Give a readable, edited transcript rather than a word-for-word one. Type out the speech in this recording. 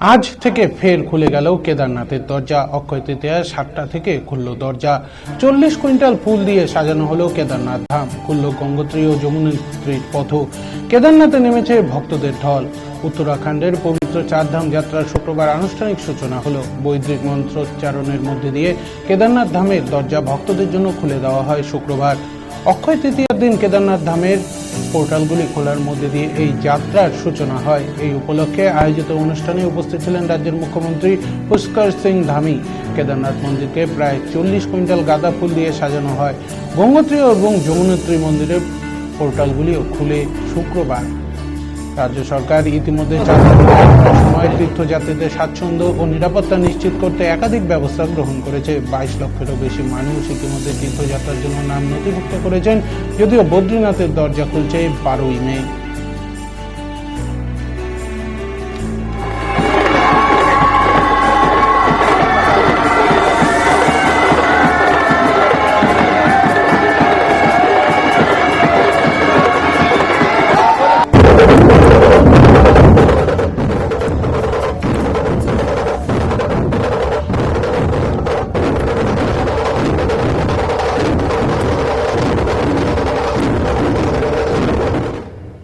আজ থেকে ফের খুলে গেল কেদারনাথের দরজা। অক্ষয় তৃতীয়া 7টা থেকে খুলল দরজা। 40 কুইন্টাল ফুল দিয়ে সাজানো হলো কেদারনাথ ধাম। খুলল গঙ্গোত্রী ও যমুনোত্রীর পথ। কেদারনাথে নেমেছে ভক্তদের ঢল। উত্তরাখণ্ডের পবিত্র চারধাম যাত্রার শুক্রবার আনুষ্ঠানিক সূচনা হলো। বৈদিক মন্ত্রোচ্চারণের মধ্যে দিয়ে কেদারনাথ ধামের দরজা ভক্তদের জন্য খুলে দেওয়া হয় শুক্রবার। অক্ষয় তৃতীয়ার দিন কেদারনাথ ধামের পোর্টালগুলি খোলার মধ্যে দিয়ে এই যাত্রার সূচনা হয়। এই উপলক্ষে আয়োজিত অনুষ্ঠানে উপস্থিত ছিলেন রাজ্যের মুখ্যমন্ত্রী পুষ্কর সিং ধামি। কেদারনাথ মন্দিরকে প্রায় 40 কুইন্টাল গাঁদা ফুল দিয়ে সাজানো হয়। গঙ্গোত্রী এবং যমুনোত্রী মন্দিরের পোর্টালগুলিও খুলে শুক্রবার। রাজ্য সরকার ইতিমধ্যে সময় তীর্থযাত্রীদের স্বাচ্ছন্দ্য ও নিরাপত্তা নিশ্চিত করতে একাধিক ব্যবস্থা গ্রহণ করেছে। 22 লক্ষেরও বেশি মানুষ ইতিমধ্যে তীর্থযাত্রার জন্য নাম নথিভুক্ত করেছেন। যদিও বদ্রীনাথের দরজা খুলছে 12ই মে।